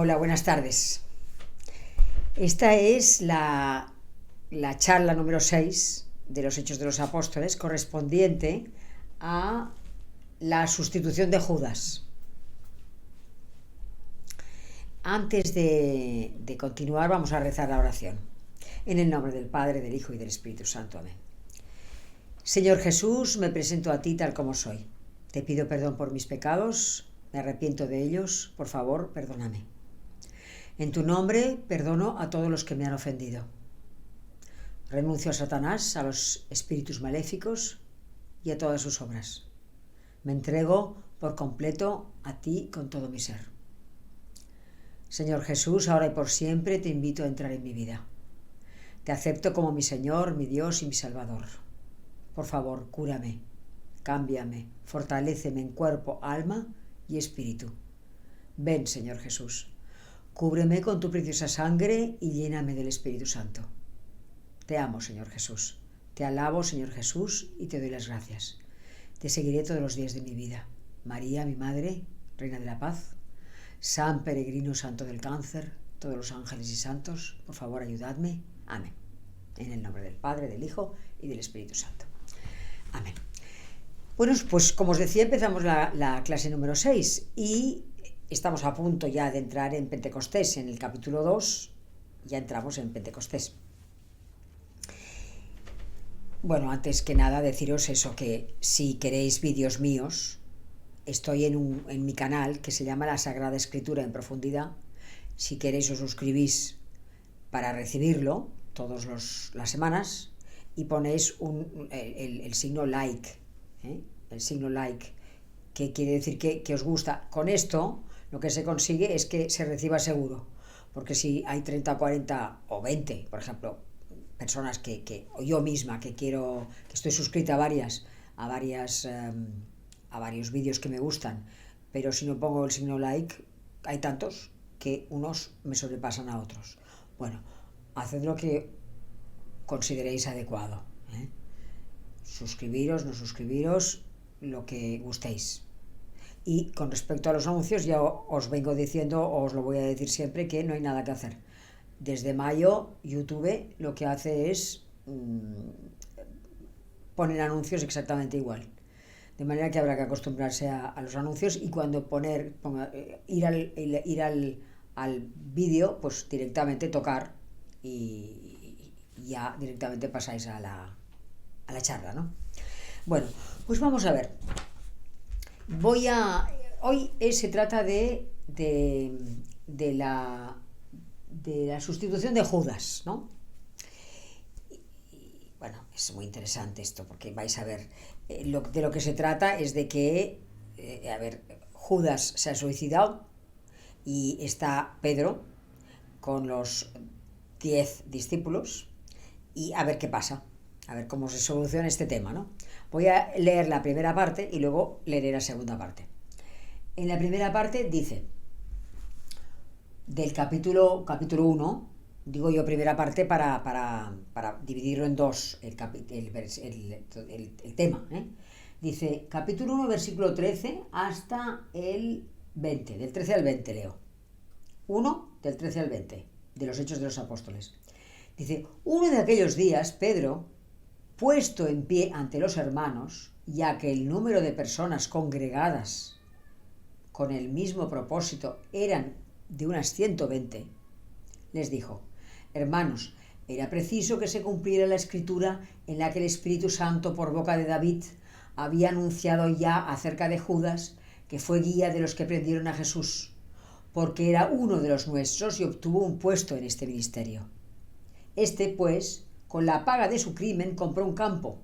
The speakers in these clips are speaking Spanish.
Hola, buenas tardes. Esta es la charla número 6 de los Hechos de los Apóstoles, correspondiente a la sustitución de Judas. Antes de continuar, vamos a rezar la oración. En el nombre del Padre, del Hijo y del Espíritu Santo. Amén. Señor Jesús, me presento a ti tal como soy. Te pido perdón por mis pecados, me arrepiento de ellos, por favor, perdóname. En tu nombre perdono a todos los que me han ofendido. Renuncio a Satanás, a los espíritus maléficos y a todas sus obras. Me entrego por completo a ti con todo mi ser. Señor Jesús, ahora y por siempre te invito a entrar en mi vida. Te acepto como mi Señor, mi Dios y mi Salvador. Por favor, cúrame, cámbiame, fortaléceme en cuerpo, alma y espíritu. Ven, Señor Jesús. Cúbreme con tu preciosa sangre y lléname del Espíritu Santo. Te amo, Señor Jesús. Te alabo, Señor Jesús, y te doy las gracias. Te seguiré todos los días de mi vida. María, mi Madre, Reina de la Paz, San Peregrino Santo del Cáncer, todos los ángeles y santos, por favor, ayudadme. Amén. En el nombre del Padre, del Hijo y del Espíritu Santo. Amén. Bueno, pues como os decía, empezamos la clase número 6 y estamos a punto ya de entrar en Pentecostés. En el capítulo 2 ya entramos en Pentecostés. Bueno, antes que nada deciros eso, que si queréis vídeos míos, estoy en mi canal que se llama La Sagrada Escritura en Profundidad. Si queréis os suscribís para recibirlo todas las semanas y ponéis el signo like, el signo like, que quiere decir que os gusta. Con esto lo que se consigue es que se reciba seguro, porque si hay 30, 40 o 20, por ejemplo, personas o yo misma que estoy suscrita a varios vídeos que me gustan, pero si no pongo el signo like, hay tantos que unos me sobrepasan a otros. Bueno, haced lo que consideréis adecuado, suscribiros, no suscribiros, lo que gustéis. Y con respecto a los anuncios, ya os vengo diciendo, os lo voy a decir siempre, que no hay nada que hacer. Desde mayo, YouTube lo que hace es poner anuncios exactamente igual. De manera que habrá que acostumbrarse a los anuncios, y cuando ir al vídeo, pues directamente tocar y ya directamente pasáis a la charla, ¿no? Bueno, pues vamos a ver. Hoy se trata de la sustitución de Judas, ¿no? Y bueno, es muy interesante esto, porque vais a ver, de lo que se trata es de que, Judas se ha suicidado y está Pedro con los 10 discípulos, y a ver qué pasa, a ver cómo se soluciona este tema, ¿no? Voy a leer la primera parte y luego leeré la segunda parte. En la primera parte dice, del capítulo 1, digo yo primera parte para dividirlo en dos, el tema, Dice, capítulo 1, versículo 13 hasta el 20, del 13 al 20 leo. 1, del 13 al 20, de los Hechos de los Apóstoles. Dice, uno de aquellos días, Pedro, puesto en pie ante los hermanos, ya que el número de personas congregadas con el mismo propósito eran de unas 120, les dijo, hermanos, era preciso que se cumpliera la escritura en la que el Espíritu Santo, por boca de David, había anunciado ya acerca de Judas, que fue guía de los que prendieron a Jesús, porque era uno de los nuestros y obtuvo un puesto en este ministerio. Este, pues, con la paga de su crimen compró un campo,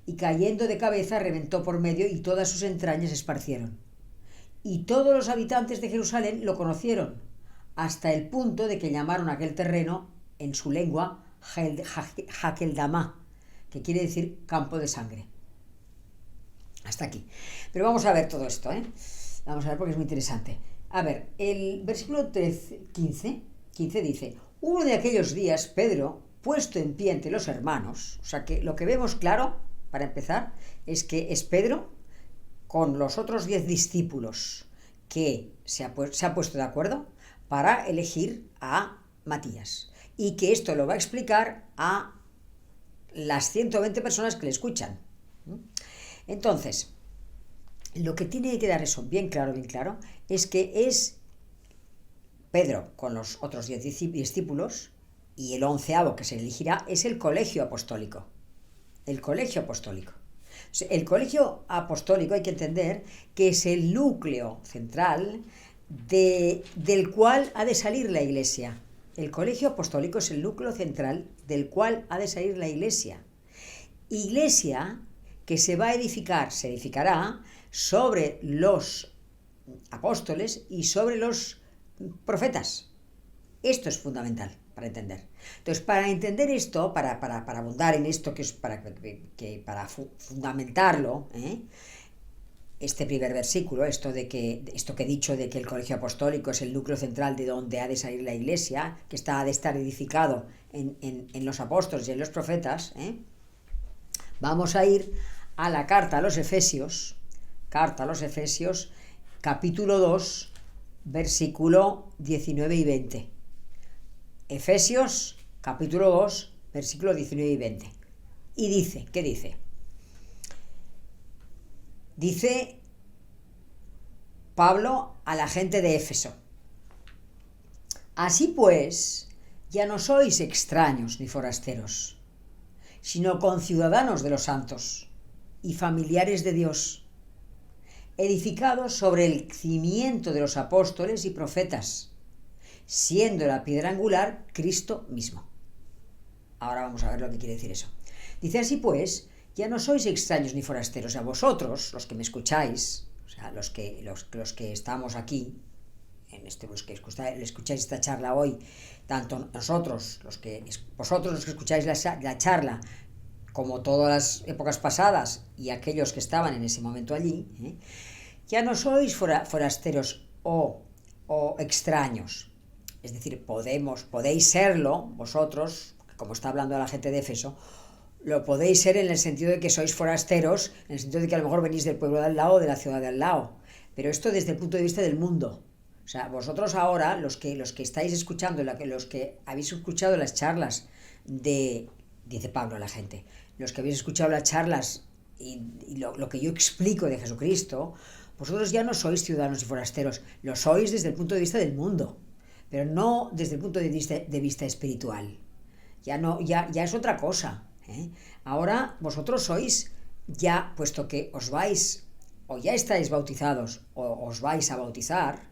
y cayendo de cabeza reventó por medio y todas sus entrañas esparcieron. Y todos los habitantes de Jerusalén lo conocieron, hasta el punto de que llamaron a aquel terreno, en su lengua, Hakeldama, que quiere decir campo de sangre. Hasta aquí. Pero vamos a ver todo esto, Vamos a ver porque es muy interesante. A ver, el versículo 15 dice, uno de aquellos días, Pedro, puesto en pie ante los hermanos, o sea que lo que vemos claro, para empezar, es que es Pedro con los otros 10 discípulos que se ha puesto de acuerdo para elegir a Matías. Y que esto lo va a explicar a las 120 personas que le escuchan. Entonces, lo que tiene que quedar eso bien claro, es que es Pedro con los otros 10 discípulos, y el 11º que se elegirá es el colegio apostólico. El colegio apostólico. El colegio apostólico hay que entender que es el núcleo central del cual ha de salir la Iglesia. El colegio apostólico es el núcleo central del cual ha de salir la Iglesia. Iglesia que se va a edificar, se edificará sobre los apóstoles y sobre los profetas. Esto es fundamental para entender. Entonces, para entender esto, para abundar en esto, que es para fundamentarlo, este primer versículo, esto que he dicho de que el colegio apostólico es el núcleo central de donde ha de salir la Iglesia, que ha de estar edificado en los apóstoles y en los profetas, vamos a ir a la carta a los Efesios, capítulo 2, versículo 19 y 20. Efesios, capítulo 2, versículo 19 y 20. Y dice, ¿qué dice? Dice Pablo a la gente de Éfeso: así pues, ya no sois extraños ni forasteros, sino conciudadanos de los santos y familiares de Dios, edificados sobre el cimiento de los apóstoles y profetas, siendo la piedra angular Cristo mismo. Ahora vamos a ver lo que quiere decir eso. Dice: así pues, ya no sois extraños ni forasteros, a vosotros, los que me escucháis, o sea, los que estamos aquí, los que escucháis esta charla hoy, tanto vosotros los que escucháis la charla, como todas las épocas pasadas y aquellos que estaban en ese momento allí, ya no sois forasteros o extraños. Es decir, podéis serlo vosotros, como está hablando a la gente de Éfeso, lo podéis ser en el sentido de que sois forasteros, en el sentido de que a lo mejor venís del pueblo de al lado o de la ciudad de al lado, pero esto desde el punto de vista del mundo. O sea, vosotros ahora, los que estáis escuchando, los que habéis escuchado las charlas dice Pablo a la gente, los que habéis escuchado las charlas y lo que yo explico de Jesucristo, vosotros ya no sois ciudadanos y forasteros, lo sois desde el punto de vista del mundo, pero no desde el punto de vista espiritual. Ya es otra cosa. Ahora vosotros sois ya, puesto que os vais, o ya estáis bautizados, o os vais a bautizar,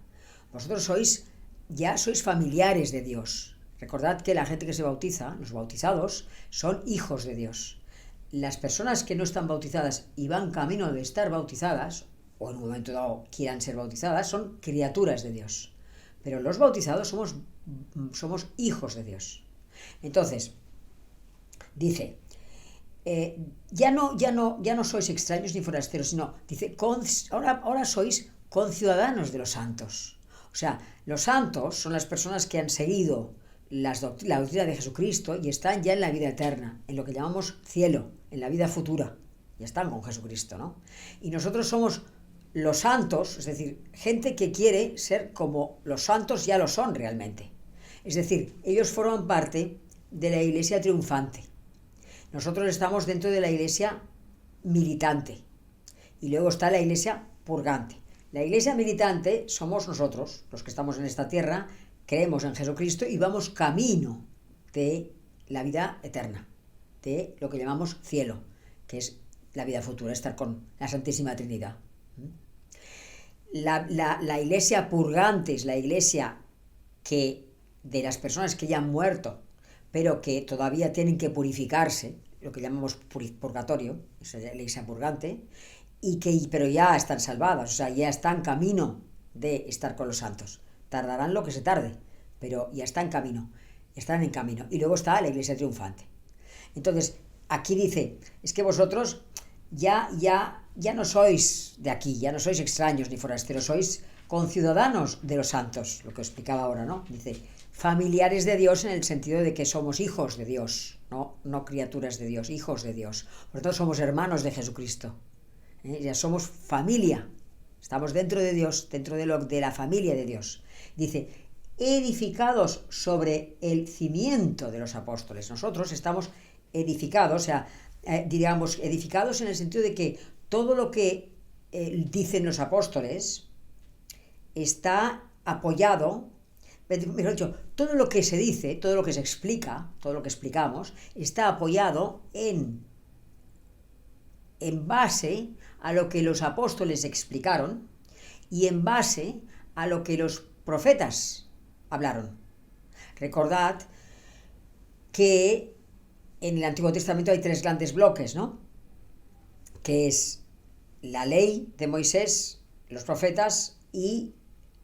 vosotros sois familiares de Dios. Recordad que la gente que se bautiza, los bautizados, son hijos de Dios. Las personas que no están bautizadas y van camino de estar bautizadas, o en un momento dado quieran ser bautizadas, son criaturas de Dios. Pero los bautizados somos hijos de Dios. Entonces, dice, ya no sois extraños ni forasteros, sino, dice, ahora sois conciudadanos de los santos. O sea, los santos son las personas que han seguido la doctrina de Jesucristo y están ya en la vida eterna, en lo que llamamos cielo, en la vida futura. Ya están con Jesucristo, ¿no? Y nosotros somos los santos, es decir, gente que quiere ser como los santos ya lo son realmente. Es decir, ellos forman parte de la iglesia triunfante. Nosotros estamos dentro de la iglesia militante. Y luego está la iglesia purgante. La iglesia militante somos nosotros, los que estamos en esta tierra, creemos en Jesucristo y vamos camino de la vida eterna, de lo que llamamos cielo, que es la vida futura, estar con la Santísima Trinidad. La iglesia purgante es la iglesia de las personas que ya han muerto, pero que todavía tienen que purificarse, lo que llamamos purgatorio, es la iglesia purgante, pero ya están salvadas, o sea, ya están camino de estar con los santos. Tardarán lo que se tarde, pero ya están en camino. Y luego está la iglesia triunfante. Entonces, aquí dice, es que vosotros ya no sois de aquí, ya no sois extraños ni forasteros, sois conciudadanos de los santos, lo que explicaba ahora, ¿no? Dice, familiares de Dios en el sentido de que somos hijos de Dios, no criaturas de Dios, hijos de Dios. Por lo tanto, somos hermanos de Jesucristo. Ya somos familia, estamos dentro de Dios, dentro de la familia de Dios. Dice, edificados sobre el cimiento de los apóstoles. Nosotros estamos edificados, o sea, diríamos, edificados en el sentido de que todo lo que dicen los apóstoles está apoyado, mejor dicho, todo lo que se dice, todo lo que se explica, todo lo que explicamos, está apoyado en base a lo que los apóstoles explicaron y en base a lo que los profetas hablaron. Recordad que en el Antiguo Testamento hay 3 grandes bloques, ¿no? Que es la ley de Moisés, los profetas y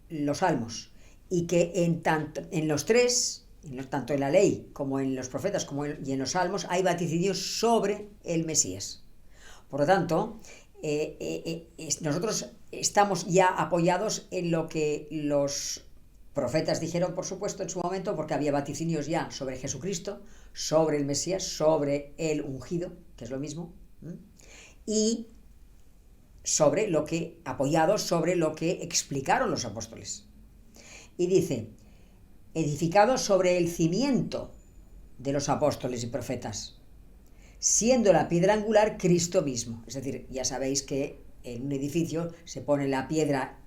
los salmos. Y que en los 3, tanto en la ley como en los profetas y en los salmos, hay vaticinios sobre el Mesías. Por lo tanto, nosotros estamos ya apoyados en lo que los profetas dijeron, por supuesto, en su momento, porque había vaticinios ya sobre Jesucristo, sobre el Mesías, sobre el ungido, que es lo mismo, y apoyados sobre lo que explicaron los apóstoles. Y dice, edificados sobre el cimiento de los apóstoles y profetas, siendo la piedra angular Cristo mismo. Es decir, ya sabéis que en un edificio se pone la piedra,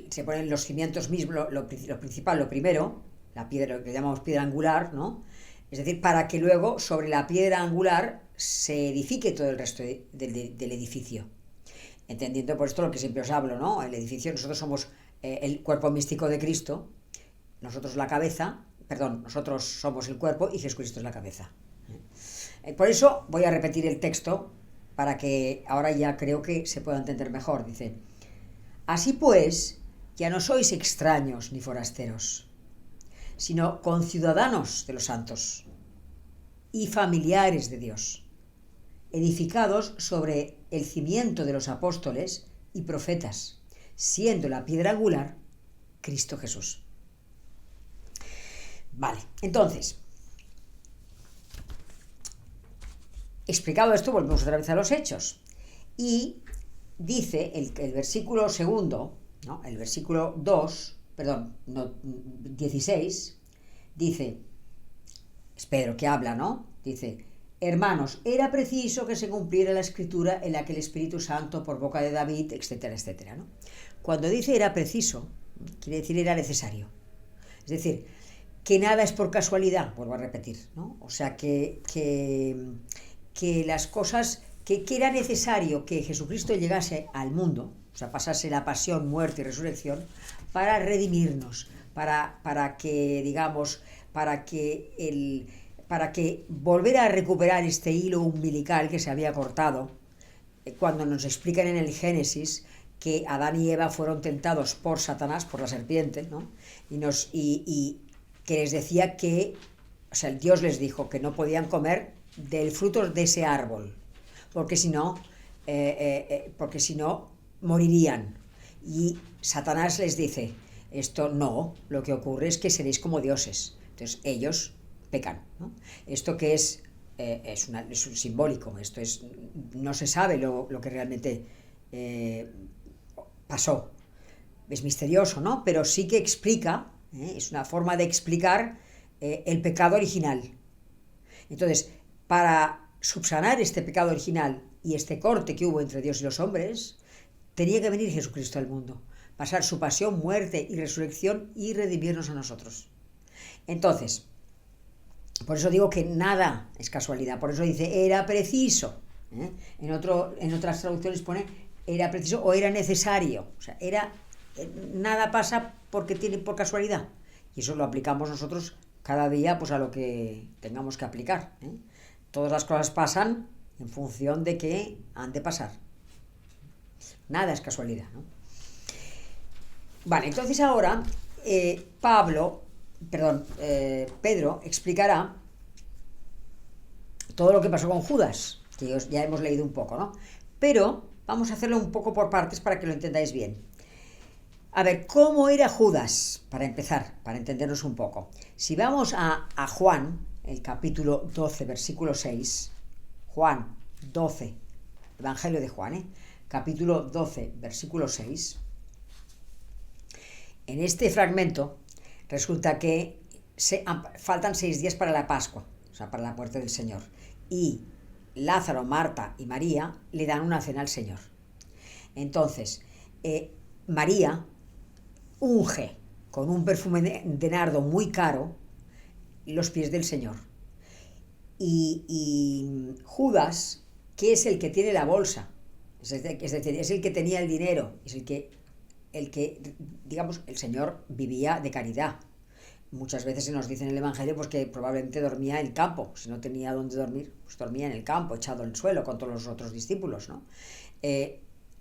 se ponen los cimientos mismos, lo principal, lo primero, la piedra, lo que llamamos piedra angular, ¿no? Es decir, para que luego sobre la piedra angular se edifique todo el resto del edificio. Entendiendo por esto lo que siempre os hablo, ¿no? El edificio, nosotros somos el cuerpo místico de Cristo, nosotros somos el cuerpo y Jesucristo es la cabeza. Por eso voy a repetir el texto para que ahora ya creo que se pueda entender mejor. Dice, así pues, ya no sois extraños ni forasteros, sino conciudadanos de los santos y familiares de Dios, edificados sobre el cimiento de los apóstoles y profetas, siendo la piedra angular Cristo Jesús. Vale, entonces, explicado esto, volvemos otra vez a los hechos. Y dice el versículo segundo, ¿no? El versículo 16, dice, es Pedro que habla, ¿no? Dice, hermanos, era preciso que se cumpliera la escritura en la que el Espíritu Santo por boca de David, etcétera, etcétera, ¿no? Cuando dice era preciso, quiere decir era necesario. Es decir, que nada es por casualidad, vuelvo a repetir, ¿no? O sea, que las cosas, que era necesario que Jesucristo llegase al mundo, o sea, pasase la pasión, muerte y resurrección, para redimirnos, para que volver a recuperar este hilo umbilical que se había cortado, cuando nos explican en el Génesis que Adán y Eva fueron tentados por Satanás, por la serpiente, ¿no? Y que les decía que, o sea, Dios les dijo que no podían comer del fruto de ese árbol, porque si no morirían. Y Satanás les dice, esto no, lo que ocurre es que seréis como dioses. Entonces ellos pecan, ¿no? Esto que es un simbólico, no se sabe lo que realmente pasó. Es misterioso, ¿no? Pero sí que explica, es una forma de explicar el pecado original. Entonces, para subsanar este pecado original y este corte que hubo entre Dios y los hombres, tenía que venir Jesucristo al mundo, pasar su pasión, muerte y resurrección y redimirnos a nosotros. Entonces, por eso digo que nada es casualidad, por eso dice era preciso. En otras traducciones pone era preciso o era necesario, o sea, nada pasa por casualidad, y eso lo aplicamos nosotros cada día pues a lo que tengamos que aplicar. Todas las cosas pasan en función de que han de pasar. Nada es casualidad, ¿no? Vale, entonces ahora Pedro explicará todo lo que pasó con Judas, que ya hemos leído un poco, ¿no? Pero vamos a hacerlo un poco por partes para que lo entendáis bien. A ver, ¿cómo era Judas? Para empezar, para entendernos un poco. Si vamos a Juan, el capítulo 12, versículo 6, Juan 12, Evangelio de Juan, capítulo 12, versículo 6, en este fragmento resulta que faltan 6 días para la Pascua, o sea, para la muerte del Señor. Y Lázaro, Marta y María le dan una cena al Señor. Entonces, María unge con un perfume de nardo muy caro los pies del Señor. Y Judas, que es el que tiene la bolsa, es decir, es el que tenía el dinero, es el que, digamos, el Señor vivía de caridad. Muchas veces se nos dice en el Evangelio pues, que probablemente dormía en el campo. Si no tenía dónde dormir, pues dormía en el campo, echado en el suelo con todos los otros discípulos, ¿no?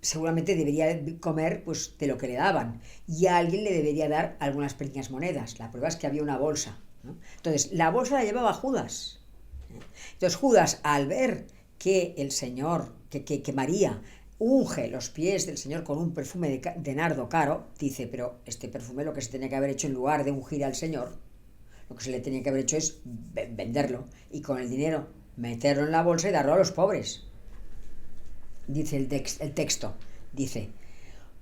Seguramente debería comer pues, de lo que le daban y a alguien le debería dar algunas pequeñas monedas. La prueba es que había una bolsa, ¿no? Entonces, la bolsa la llevaba Judas. Entonces, Judas, al ver que el Señor, que María unge los pies del Señor con un perfume de nardo caro, dice, pero este perfume lo que se tenía que haber hecho en lugar de ungir al Señor, lo que se le tenía que haber hecho es venderlo y con el dinero meterlo en la bolsa y darlo a los pobres. Dice el texto, dice,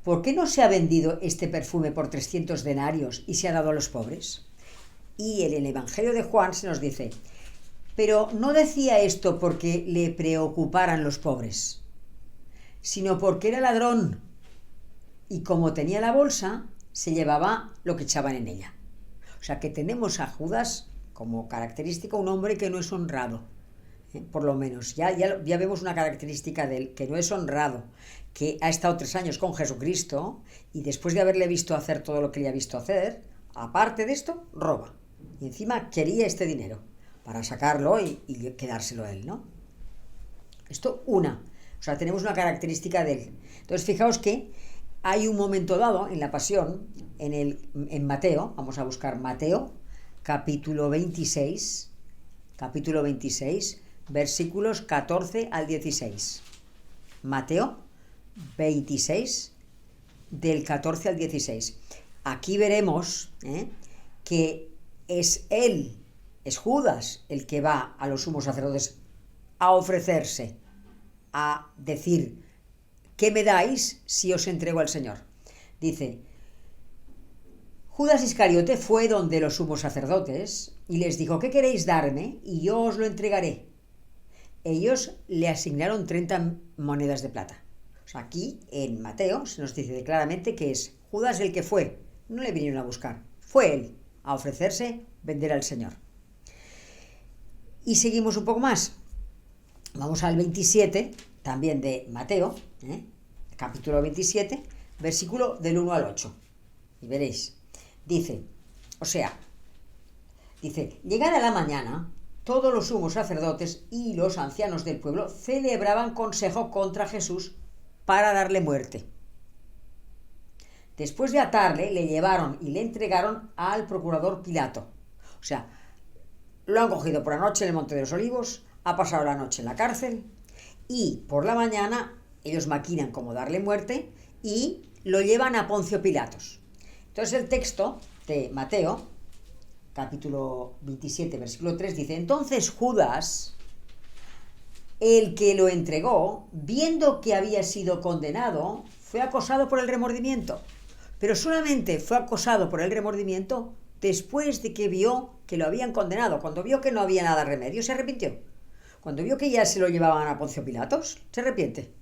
¿por qué no se ha vendido este perfume por 300 denarios y se ha dado a los pobres? Y en el Evangelio de Juan se nos dice, pero no decía esto porque le preocuparan los pobres, sino porque era ladrón y como tenía la bolsa, se llevaba lo que echaban en ella. O sea que tenemos a Judas como característica un hombre que no es honrado, por lo menos. Ya vemos una característica de él, que no es honrado, que ha estado 3 años con Jesucristo y después de haberle visto hacer todo lo que le ha visto hacer, aparte de esto, roba. Y encima quería este dinero para sacarlo y quedárselo a él, ¿no? Esto o sea, tenemos una característica de él. Entonces, fijaos que hay un momento dado en la Pasión, en Mateo, vamos a buscar Mateo, capítulo 26, versículos 14 al 16. Mateo 26, del 14 al 16. Aquí veremos que es Judas el que va a los sumos sacerdotes a ofrecerse, a decir, ¿qué me dais si os entrego al Señor? Dice, Judas Iscariote fue donde los sumos sacerdotes y les dijo, ¿qué queréis darme? Y yo os lo entregaré. Ellos le asignaron 30 monedas de plata. O sea, aquí en Mateo se nos dice claramente que es Judas el que fue, no le vinieron a buscar, fue él a ofrecerse, vender al Señor. Y seguimos un poco más. Vamos al 27, también de Mateo, capítulo 27, versículo del 1 al 8. Y veréis, dice, llegada la mañana, todos los sumos sacerdotes y los ancianos del pueblo celebraban consejo contra Jesús para darle muerte. Después de atarle, le llevaron y le entregaron al procurador Pilato. O sea, lo han cogido por la noche en el Monte de los Olivos, ha pasado la noche en la cárcel y por la mañana ellos maquinan cómo darle muerte y lo llevan a Poncio Pilatos. Entonces el texto de Mateo, capítulo 27, versículo 3, dice, entonces Judas, el que lo entregó, viendo que había sido condenado, fue acosado por el remordimiento. Pero solamente fue acosado por el remordimiento después de que vio que lo habían condenado. Cuando vio que no había nada remedio, se arrepintió. Cuando vio que ya se lo llevaban a Poncio Pilatos, se arrepiente.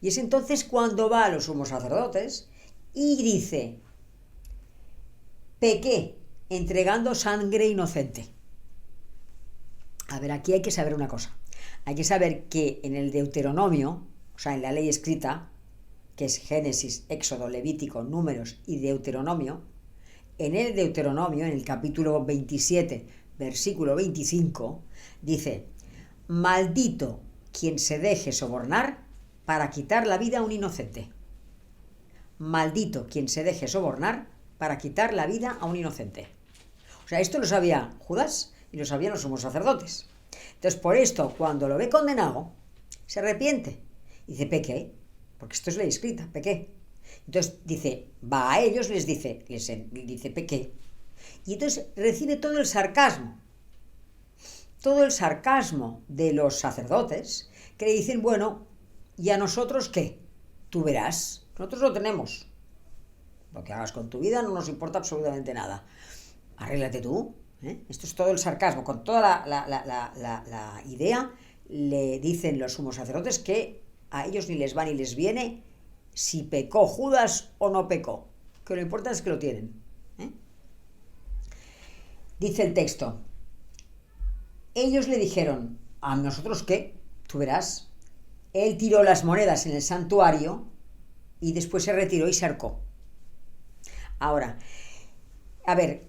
Y es entonces cuando va a los sumos sacerdotes y dice, pequé entregando sangre inocente. A ver, aquí hay que saber una cosa. Hay que saber que en el Deuteronomio, o sea, en la ley escrita, que es Génesis, Éxodo, Levítico, Números y Deuteronomio, en el Deuteronomio, en el capítulo 27, versículo 25, dice, maldito quien se deje sobornar para quitar la vida a un inocente. Maldito quien se deje sobornar para quitar la vida a un inocente. O sea, esto lo sabía Judas y lo sabían los sumos sacerdotes. Entonces, por esto, cuando lo ve condenado, se arrepiente. Y dice, pequé, porque esto es ley escrita, pequé. Entonces dice, va a ellos, les dice pequé. Y entonces recibe todo el sarcasmo de los sacerdotes, que le dicen, bueno, ¿y a nosotros qué? Tú verás, nosotros lo tenemos. Lo que hagas con tu vida no nos importa absolutamente nada. Arréglate tú. Esto es todo el sarcasmo. Con toda la idea le dicen los sumos sacerdotes que a ellos ni les va ni les viene si pecó Judas o no pecó. Que lo importante es que lo tienen. Dice el texto. Ellos le dijeron, ¿a nosotros qué? Tú verás. Él tiró las monedas en el santuario y después se retiró y se ahorcó. Ahora, a ver,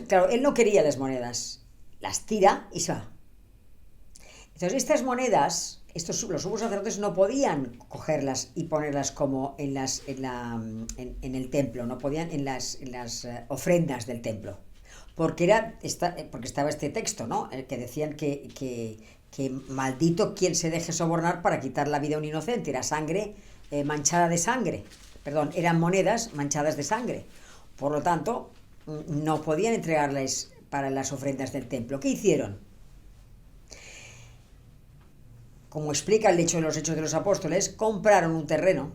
claro, él no quería las monedas, las tira y se va. Entonces, estas monedas, los sumos sacerdotes no podían cogerlas y ponerlas como en el templo, no podían en las ofrendas del templo. Porque estaba este texto, ¿no? El que decían que maldito quien se deje sobornar para quitar la vida a un inocente. Era sangre manchada de sangre. Perdón, eran monedas manchadas de sangre. Por lo tanto, no podían entregarles para las ofrendas del templo. ¿Qué hicieron? Como explica el hecho de los Hechos de los Apóstoles, compraron un terreno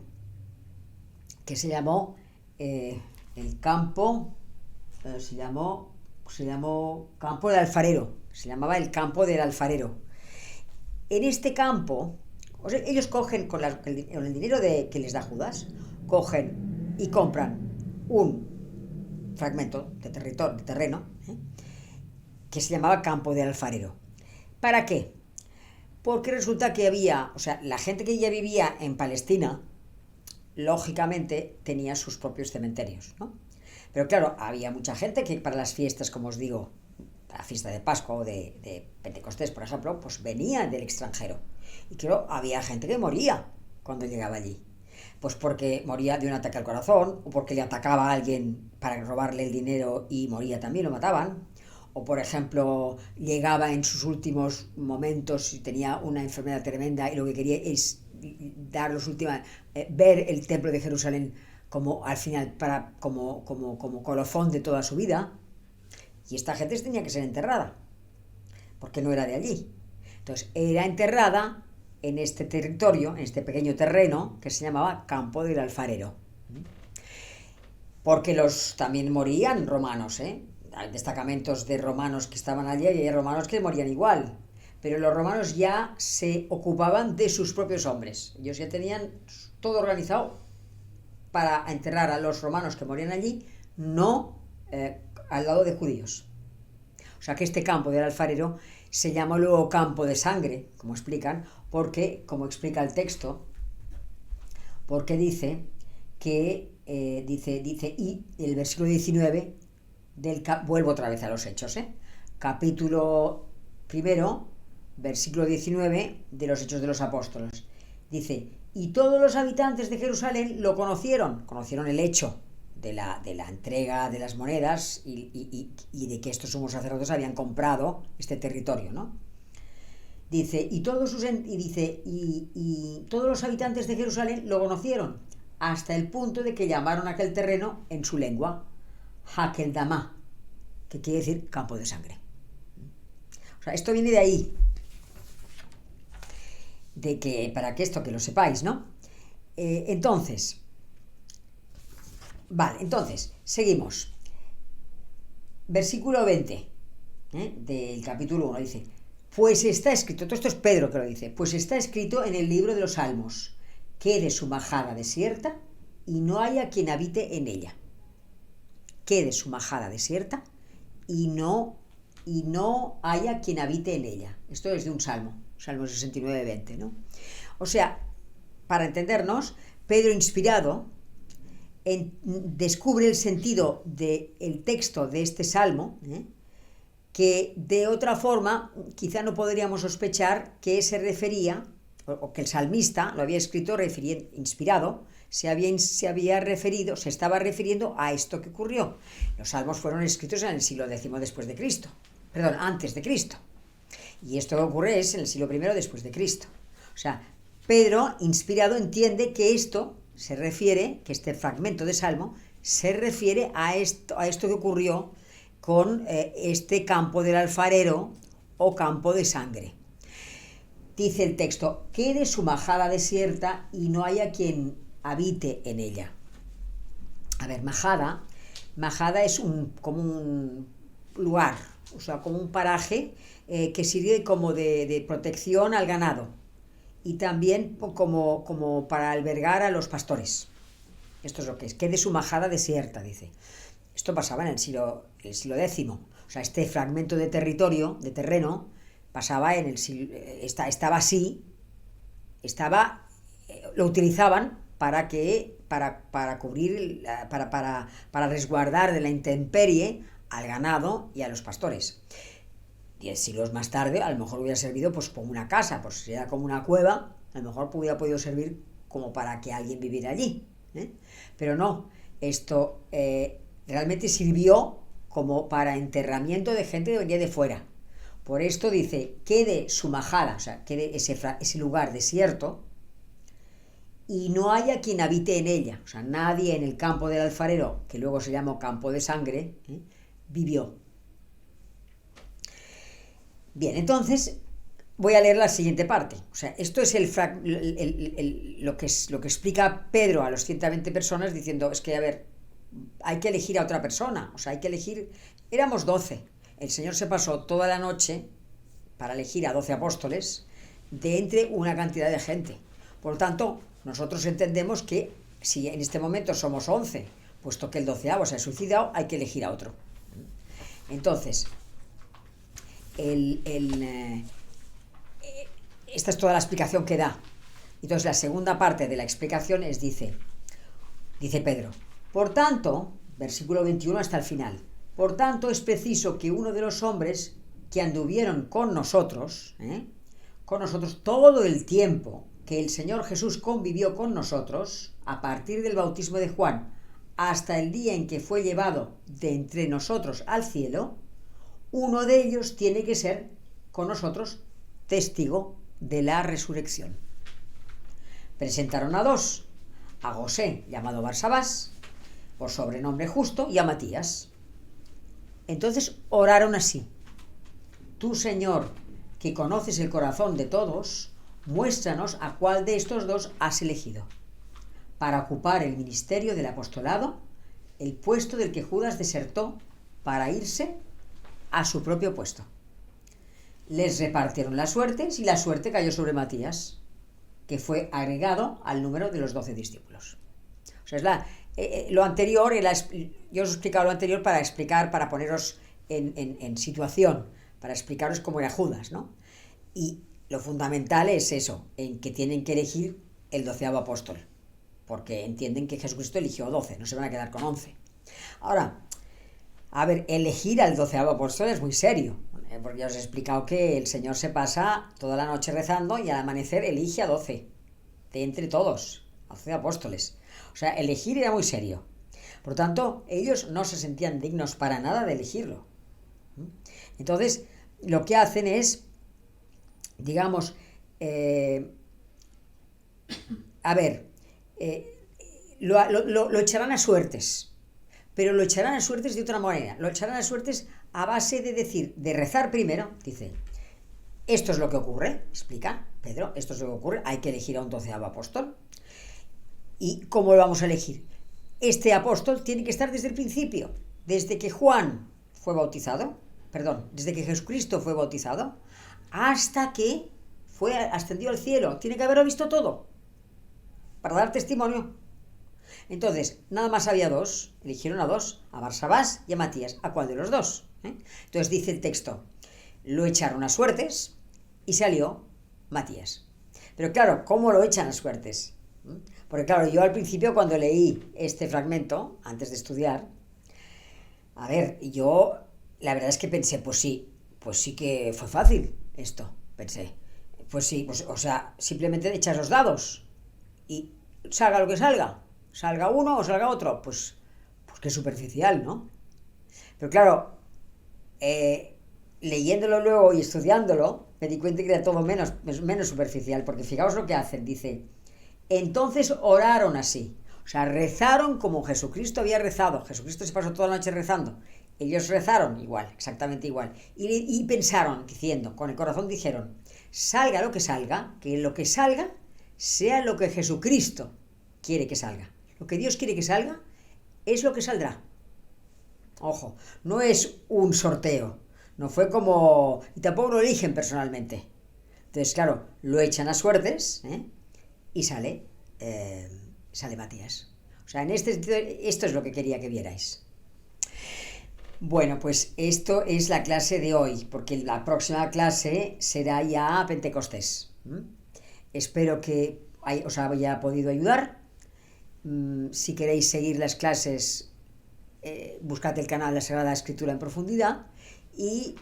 que se llamó el campo, se llamó campo del alfarero, se llamaba el campo del alfarero. En este campo, ellos cogen con el dinero que les da Judas, cogen y compran un fragmento de terreno, que se llamaba campo del alfarero. ¿Para qué? Porque resulta que la gente que ya vivía en Palestina, lógicamente tenía sus propios cementerios, ¿no? Pero claro, había mucha gente que para las fiestas, como os digo, la fiesta de Pascua o de Pentecostés, por ejemplo, pues venía del extranjero. Y claro, había gente que moría cuando llegaba allí. Pues porque moría de un ataque al corazón, o porque le atacaba a alguien para robarle el dinero y moría también, lo mataban. O por ejemplo, llegaba en sus últimos momentos y tenía una enfermedad tremenda y lo que quería es ver el templo de Jerusalén como al final como colofón de toda su vida. Y esta gente tenía que ser enterrada, porque no era de allí. Entonces, era enterrada en este territorio, en este pequeño terreno, que se llamaba Campo del Alfarero. Porque también morían romanos, Hay destacamentos de romanos que estaban allí y hay romanos que morían igual. Pero los romanos ya se ocupaban de sus propios hombres. Ellos ya tenían todo organizado para enterrar a los romanos que morían allí, no al lado de judíos. O sea que este campo del alfarero se llamó luego campo de sangre, como explican, porque, como explica el texto, porque dice que, y el versículo 19, vuelvo otra vez a los Hechos, capítulo 1, versículo 19 de los Hechos de los Apóstoles. Dice, y todos los habitantes de Jerusalén lo conocieron el hecho de la entrega de las monedas y de que estos sumos sacerdotes habían comprado este territorio, ¿no? Dice, y todos los habitantes de Jerusalén lo conocieron, hasta el punto de que llamaron a aquel terreno en su lengua, Hakeldama, que quiere decir campo de sangre. O sea, esto viene de ahí, para que esto que lo sepáis, ¿no? Entonces, seguimos. Versículo 20 del capítulo 1 dice, pues está escrito, todo esto es Pedro que lo dice, pues está escrito en el libro de los Salmos, quede su majada desierta y no haya quien habite en ella. Quede su majada desierta y no haya quien habite en ella. Esto es de un salmo, Salmo 69, 20, ¿no? O sea, para entendernos, Pedro, inspirado, descubre el sentido del texto de este salmo, que de otra forma quizá no podríamos sospechar que se refería, o que el salmista lo había escrito inspirado, se estaba refiriendo a esto que ocurrió. Los salmos fueron escritos en el siglo X antes de Cristo. Y esto que ocurre es en el siglo I después de Cristo. O sea, Pedro, inspirado, entiende que que este fragmento de Salmo se refiere a esto que ocurrió con este campo del alfarero o campo de sangre. Dice el texto, quede su majada desierta y no haya quien habite en ella. A ver, Majada es como un lugar, o sea, como un paraje que sirve como de protección al ganado y también como para albergar a los pastores. Esto es lo que es. Quede su majada desierta, dice. Esto pasaba en el siglo X. O sea, este fragmento de territorio, de terreno, pasaba en el siglo... Estaba así, lo utilizaban para cubrir, para resguardar de la intemperie al ganado y a los pastores. 10 siglos más tarde, a lo mejor hubiera servido pues como una casa, pues si era como una cueva, a lo mejor hubiera podido servir como para que alguien viviera allí. Pero no, esto realmente sirvió como para enterramiento de gente que venía de fuera. Por esto dice, quede su majada, o sea, quede ese lugar desierto y no haya quien habite en ella. O sea, nadie en el campo del alfarero, que luego se llamó campo de sangre, vivió. Bien, entonces voy a leer la siguiente parte. O sea, esto es lo que explica Pedro a los 120 personas diciendo, es que, a ver, hay que elegir a otra persona. O sea, hay que elegir... Éramos 12. El Señor se pasó toda la noche para elegir a 12 apóstoles de entre una cantidad de gente. Por lo tanto, nosotros entendemos que si en este momento somos 11, puesto que el 12º se ha suicidado, hay que elegir a otro. Entonces, esta es toda la explicación que da. Entonces, la segunda parte de la explicación dice Pedro, por tanto, versículo 21 hasta el final, por tanto es preciso que uno de los hombres que anduvieron con nosotros todo el tiempo que el Señor Jesús convivió con nosotros, a partir del bautismo de Juan hasta el día en que fue llevado de entre nosotros al cielo, uno de ellos tiene que ser con nosotros testigo de la resurrección. Presentaron a 2, a José, llamado Barsabás, por sobrenombre Justo, y a Matías. Entonces oraron así: tú, Señor, que conoces el corazón de todos, muéstranos a cuál de estos 2 has elegido para ocupar el ministerio del apostolado, el puesto del que Judas desertó para irse a su propio puesto. Les repartieron las suertes y la suerte cayó sobre Matías, que fue agregado al número de los 12 discípulos. O sea, lo anterior, yo os he explicado lo anterior para poneros en situación, para explicaros cómo era Judas, ¿no? Y lo fundamental es eso, en que tienen que elegir el 12º apóstol, porque entienden que Jesucristo eligió 12, no se van a quedar con 11. Ahora, a ver, elegir al 12º apóstol es muy serio, porque ya os he explicado que el Señor se pasa toda la noche rezando y al amanecer elige a 12, de entre todos, a 12 apóstoles. O sea, elegir era muy serio. Por lo tanto, ellos no se sentían dignos para nada de elegirlo. Entonces, lo que hacen es, digamos, lo echarán a suertes. Pero lo echarán a suertes de otra manera. Lo echarán a suertes a base de rezar primero. Dice, esto es lo que ocurre, explica Pedro, esto es lo que ocurre, hay que elegir a un 12º apóstol. ¿Y cómo lo vamos a elegir? Este apóstol tiene que estar desde el principio, desde que desde que Jesucristo fue bautizado, hasta que fue ascendido al cielo. Tiene que haberlo visto todo, para dar testimonio. Entonces, nada más había 2, eligieron a 2, a Barsabás y a Matías. ¿A cuál de los 2? Entonces dice el texto, lo echaron a suertes y salió Matías. Pero claro, ¿cómo lo echan a suertes? Porque claro, yo al principio cuando leí este fragmento, antes de estudiar, a ver, yo la verdad es que pensé, pues sí que fue fácil esto, pensé. Pues sí, o sea, simplemente echas los dados y salga lo que salga uno o salga otro, pues qué superficial, ¿no? Pero claro, leyéndolo luego y estudiándolo, me di cuenta que era todo menos superficial, porque fijaos lo que hacen, dice, entonces oraron así, o sea, rezaron como Jesucristo había rezado. Jesucristo se pasó toda la noche rezando, ellos rezaron igual, exactamente igual, y pensaron, diciendo, con el corazón dijeron, salga lo que salga, que lo que salga sea lo que Jesucristo quiere que salga. Lo que Dios quiere que salga, es lo que saldrá. Ojo, no es un sorteo, no fue como... y tampoco lo eligen personalmente. Entonces, claro, lo echan a suertes, y sale Matías. O sea, en este sentido, esto es lo que quería que vierais. Bueno, pues esto es la clase de hoy, porque la próxima clase será ya Pentecostés. Espero que os haya podido ayudar. Si queréis seguir las clases, buscad el canal de la Sagrada Escritura en profundidad y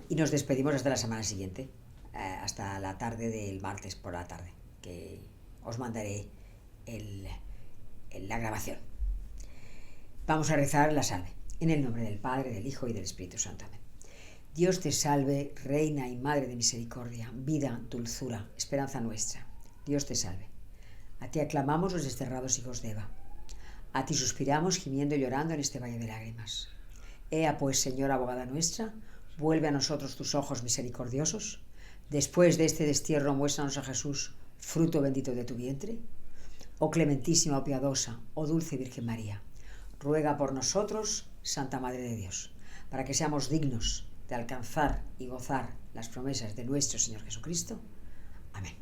nos despedimos hasta la semana siguiente, hasta la tarde del martes por la tarde, que os mandaré la grabación. Vamos a rezar la salve. En el nombre del Padre, del Hijo y del Espíritu Santo. Amén. Dios te salve, Reina y Madre de misericordia, vida, dulzura, esperanza nuestra. Dios te salve. A ti aclamamos los desterrados hijos de Eva. A ti suspiramos, gimiendo y llorando en este valle de lágrimas. Ea pues, Señora abogada nuestra, vuelve a nosotros tus ojos misericordiosos. Después de este destierro, muéstranos a Jesús, fruto bendito de tu vientre. Oh clementísima, oh piadosa, oh dulce Virgen María, ruega por nosotros, Santa Madre de Dios, para que seamos dignos de alcanzar y gozar las promesas de nuestro Señor Jesucristo. Amén.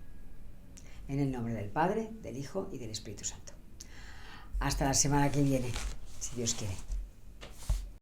En el nombre del Padre, del Hijo y del Espíritu Santo. Hasta la semana que viene, si Dios quiere.